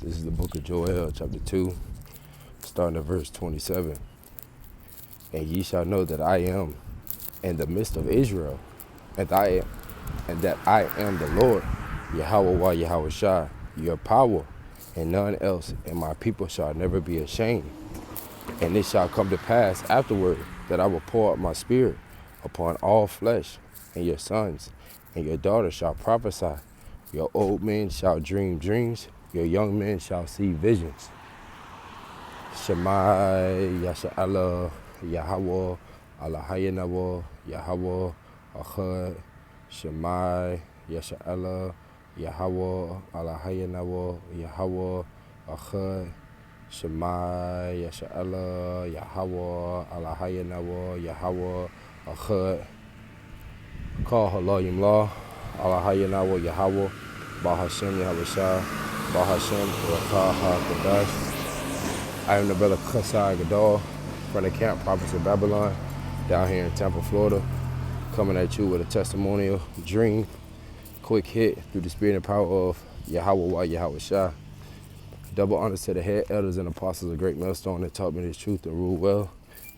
This is the book of Joel, chapter 2, starting at verse 27. And ye shall know that I am in the midst of Israel, and that I am the Lord, YAHAWAH, YAHAWASHI, your power, and none else, and my people shall never be ashamed. And it shall come to pass afterward that I will pour out my spirit upon all flesh, and your sons and your daughters shall prophesy. Your old men shall dream dreams, your young men shall see visions. Shema Yasha'Allah, Yahawah, Allahayanawa, Yahawah, AHTHA. Shema Yasha'Allah, Yahawah, Allahayanawa, Yahawah, AHTHA. Shema Yasha'Allah, Yahawah, Allahayanawa, Yahawah, AHTHA. Call HALALYAM law, Allahayanawa, Yahawah, BAHASHAM, Yahawashai, BAHASHAM, RAWCHAA, QADASH. I am the brother Gadol from the camp Prophets of Babylon down here in Tampa, Florida, coming at you with a testimonial dream, quick hit through the spirit and power of YAHAWAH, YAHAWASHI. Double honors to the head elders and apostles of Great Millstone that taught me this truth and rule well,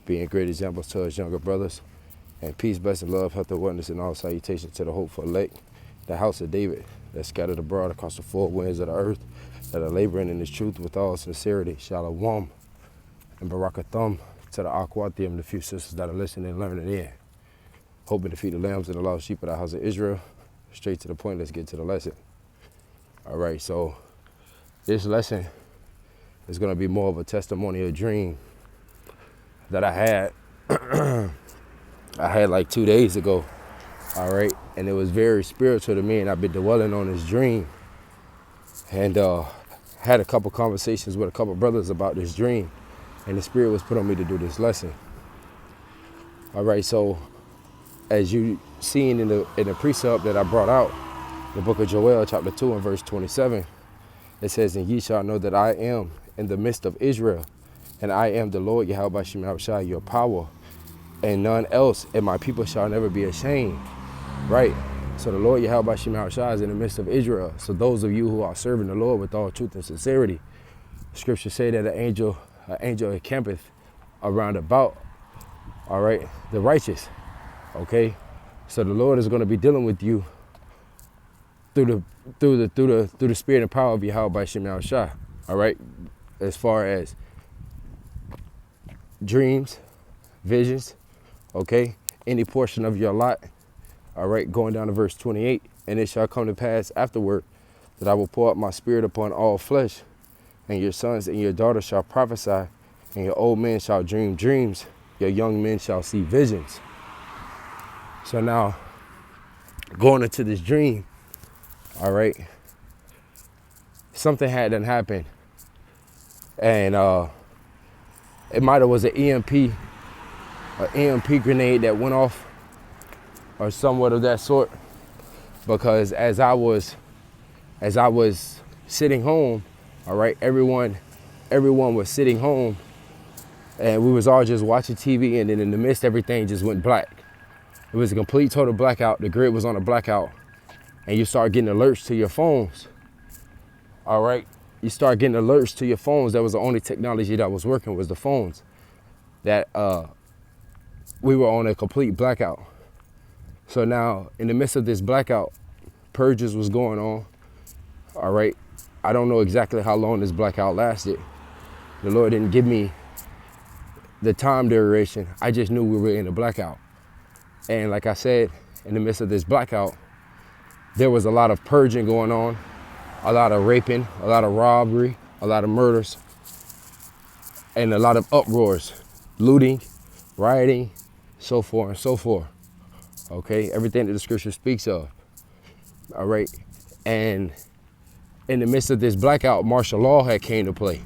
being great examples to us younger brothers. And peace, blessing, love, health, and wonders, and all salutations to the hopeful elect, the house of David, that's scattered abroad across the four winds of the earth, that are laboring in this truth with all sincerity. Shalom and BARAK to the AHTHA, the few sisters that are listening and learning in. Hoping to feed the lambs and the lost sheep of the house of Israel. Straight to the point, let's get to the lesson. All right, so this lesson is going to be more of a testimonial dream that I had. I had like 2 days ago, all right? And it was very spiritual to me, and I've been dwelling on this dream. And had a couple conversations with a couple brothers about this dream, and the spirit was put on me to do this lesson. All right, so as you seen in the precept that I brought out, the book of Joel, chapter 2 and verse 27, it says, and ye shall know that I am in the midst of Israel, and I am the Lord, Yahawah, your power, and none else, and my people shall never be ashamed, right? So the Lord Yahawah is in the midst of Israel. So those of you who are serving the Lord with all truth and sincerity, scripture say that an angel encampeth around about, all right, the righteous, okay? So the Lord is going to be dealing with you through the spirit and power of Yahawah, all right? As far as dreams, visions, okay, any portion of your lot, all right, going down to verse 28, and it shall come to pass afterward that I will pour out my spirit upon all flesh, and your sons and your daughters shall prophesy, and your old men shall dream dreams, your young men shall see visions. So now, going into this dream, all right, something had done happened, and it might have was an EMP grenade that went off or somewhat of that sort, because as I was sitting home, all right, everyone was sitting home, and we was all just watching TV, and then in the midst everything just went black. It was a complete total blackout. The grid was on a blackout, and you start getting alerts to your phones, all right? You start getting alerts to your phones. That was the only technology that was working, was the phones. That we were on a complete blackout. So now, in the midst of this blackout, purges was going on, all right? I don't know exactly how long this blackout lasted. The Lord didn't give me the time duration. I just knew we were in a blackout. And like I said, in the midst of this blackout, there was a lot of purging going on, a lot of raping, a lot of robbery, a lot of murders, and a lot of uproars, looting, rioting, so forth and so forth. Okay, everything that the scripture speaks of. All right, and in the midst of this blackout, martial law had came to play.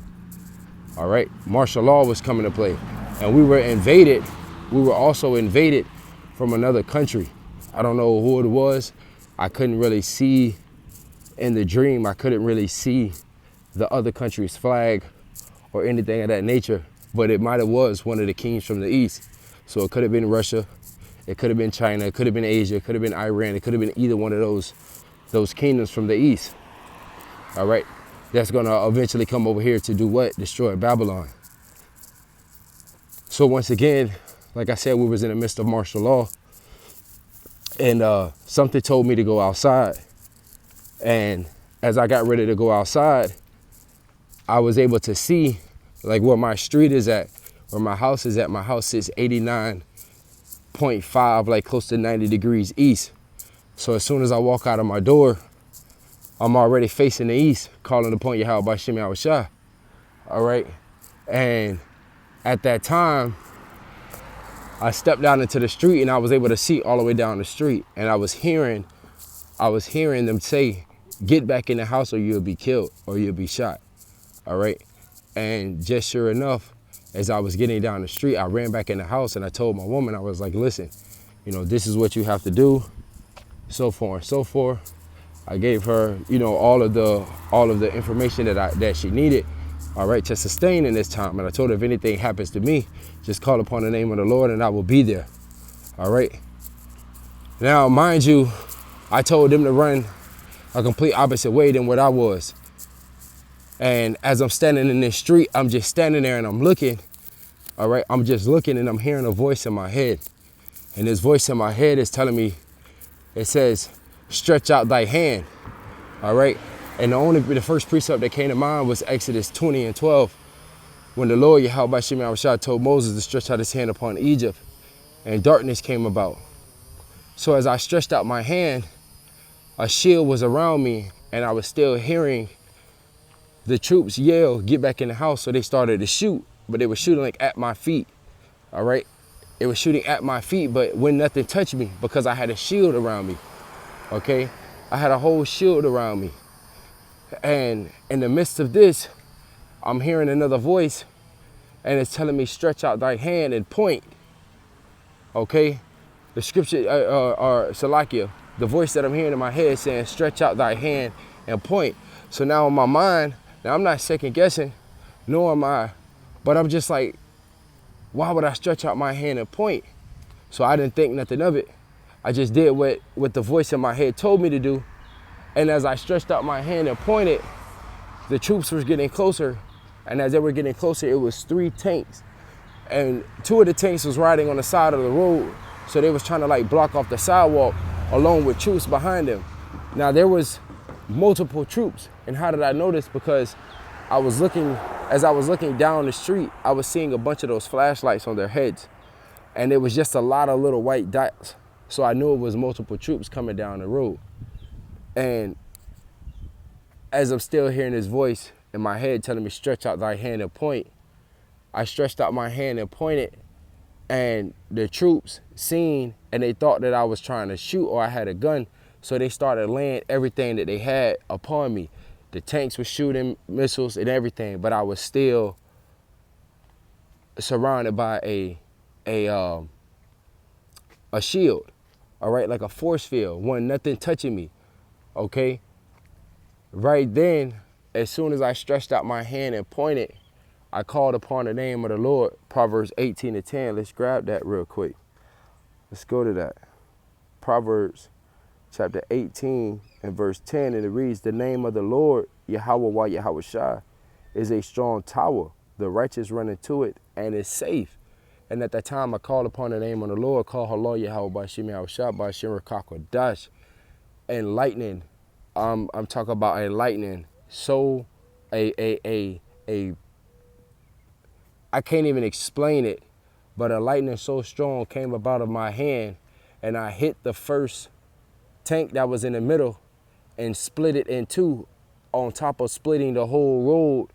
All right, martial law was coming to play, and we were invaded. We were also invaded from another country. I don't know who it was. I couldn't really see in the dream. I couldn't really see the other country's flag or anything of that nature, but it might have was one of the kings from the east. So it could have been Russia. It could have been China, it could have been Asia, it could have been Iran, it could have been either one of those kingdoms from the east. All right. that's going to eventually come over here to do what? Destroy Babylon. So once again, like I said, we was in the midst of martial law, and something told me to go outside. And as I got ready to go outside, I was able to see like where my street is at, where my house is at. My house is 89.5, like close to 90 degrees east. So as soon as I walk out of my door, I'm already facing the east, calling upon YAHAWASHI. All right. And at that time, I stepped out into the street and I was able to see all the way down the street. And I was hearing them say, get back in the house or you'll be killed or you'll be shot. All right. And just sure enough, as I was getting down the street, I ran back in the house and I told my woman, I was like, listen, this is what you have to do, so forth and so forth. I gave her, all of the information that she needed, all right, to sustain in this time. And I told her, if anything happens to me, just call upon the name of the Lord and I will be there. All right. Now, mind you, I told them to run a complete opposite way than what I was. And as I'm standing in this street, I'm just standing there and I'm looking, all right? I'm just looking and I'm hearing a voice in my head. And this voice in my head is telling me, it says, stretch out thy hand, all right? And the first precept that came to mind was Exodus 20:12, when the Lord YAHAWASHI told Moses to stretch out his hand upon Egypt, and darkness came about. So as I stretched out my hand, a shield was around me, and I was still hearing the troops yell, get back in the house. So they started to shoot, but they were shooting like at my feet, all right? It was shooting at my feet, but when nothing touched me because I had a shield around me, okay? I had a whole shield around me. And in the midst of this, I'm hearing another voice and it's telling me, stretch out thy hand and point, okay? The scripture, or Salakia, the voice that I'm hearing in my head saying, stretch out thy hand and point. So now in my mind, now I'm not second guessing, nor am I, but I'm just like, why would I stretch out my hand and point? So I didn't think nothing of it. I just did what the voice in my head told me to do. And as I stretched out my hand and pointed, the troops were getting closer. And as they were getting closer, it was 3 tanks. And 2 of the tanks was riding on the side of the road. So they was trying to like block off the sidewalk along with troops behind them. Now there was multiple troops. And how did I know this? Because as I was looking down the street, I was seeing a bunch of those flashlights on their heads. And it was just a lot of little white dots. So I knew it was multiple troops coming down the road. And as I'm still hearing this voice in my head telling me, stretch out thy hand and point, I stretched out my hand and pointed, and the troops seen, and they thought that I was trying to shoot or I had a gun. So they started laying everything that they had upon me. The tanks were shooting missiles and everything, but I was still surrounded by a shield, all right, like a force field, nothing touching me, okay? Right then, as soon as I stretched out my hand and pointed, I called upon the name of the Lord, Proverbs 18:10. Let's grab that real quick. Let's go to that. Proverbs chapter 18 and verse 10, and it reads, the name of the Lord, YAHAWAH YAHAWASHI, is a strong tower. The righteous run into it and is safe. And at that time, I called upon the name of the Lord, called HALALYAM, YAHAWASHI, QADASH, and lightning. I'm talking about a lightning. So I can't even explain it, but a lightning so strong came about of my hand, and I hit the first tank that was in the middle and split it in 2, on top of splitting the whole road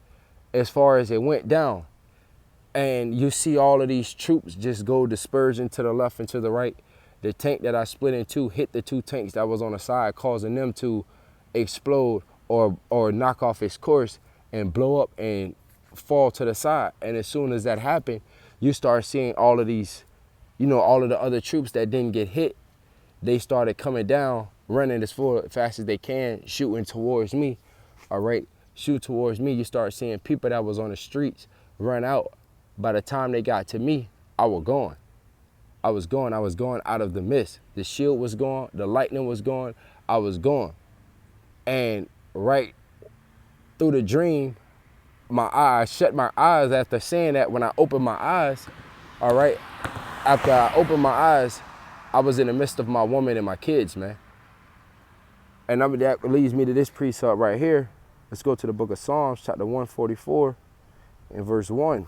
as far as it went down. And you see all of these troops just go dispersion to the left and to the right. The tank that I split in 2 hit the 2 tanks that was on the side, causing them to explode or knock off its course and blow up and fall to the side. And as soon as that happened, you start seeing all of these, all of the other troops that didn't get hit, they started coming down, running as fast as they can, shooting towards me, all right? Shoot towards me. You start seeing people that was on the streets run out. By the time they got to me, I was gone. I was gone out of the mist. The shield was gone, the lightning was gone, I was gone. And right through the dream, I shut my eyes after saying that. When I opened my eyes, all right, after I opened my eyes, I was in the midst of my woman and my kids, man. And that leads me to this precept right here. Let's go to the book of Psalms, chapter 144 and verse 1.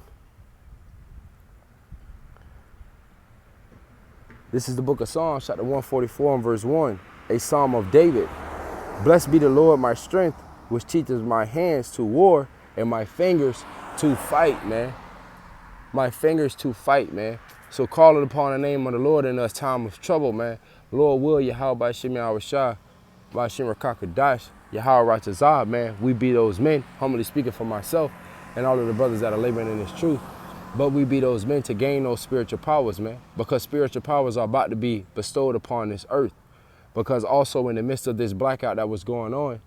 This is the book of Psalms, chapter 144 and verse 1, a psalm of David. Blessed be the Lord, my strength, which teaches my hands to war and my fingers to fight, man. My fingers to fight, man. So calling upon the name of the Lord in a time of trouble, man. Lord will, YAHAWASHI, YAHAWASHI, BAHASHAM, QADASH, RAWCHAA, man. We be those men, humbly speaking for myself and all of the brothers that are laboring in this truth. But we be those men to gain those spiritual powers, man. Because spiritual powers are about to be bestowed upon this earth. Because also in the midst of this blackout that was going on,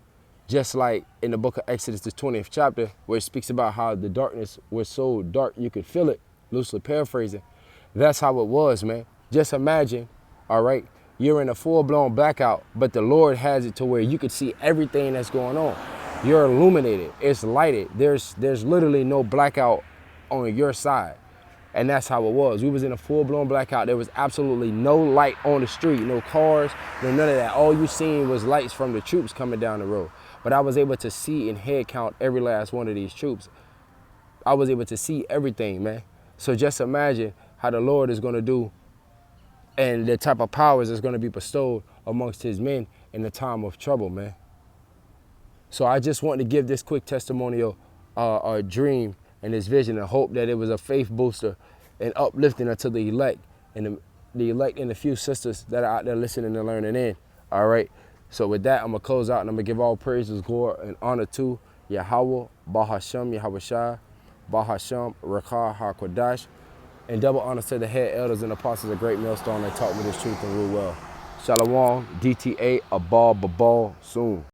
just like in the book of Exodus, the 20th chapter, where it speaks about how the darkness was so dark you could feel it, loosely paraphrasing. That's how it was, man. Just imagine, all right, you're in a full-blown blackout, but the Lord has it to where you could see everything that's going on. You're illuminated. It's lighted. There's literally no blackout on your side. And that's how it was. We was in a full-blown blackout. There was absolutely no light on the street, no cars, no none of that. All you seen was lights from the troops coming down the road. But I was able to see and head count every last one of these troops. I was able to see everything, man. So just imagine how the Lord is going to do and the type of powers that's going to be bestowed amongst his men in the time of trouble, man. So I just want to give this quick testimonial, a dream and this vision, and hope that it was a faith booster and uplifting unto the elect and the elect and the few sisters that are out there listening and learning in. All right. So with that, I'm going to close out and I'm going to give all praises, glory, and honor to YAHAWAH, BAHASHAM, YAHAWASHI, BAHASHAM, RAWCHAA, QADASH, and double honor to the head elders and apostles of Great Millstone that taught me this truth and rule well. Shalom, DTA, Abal, Babal, soon.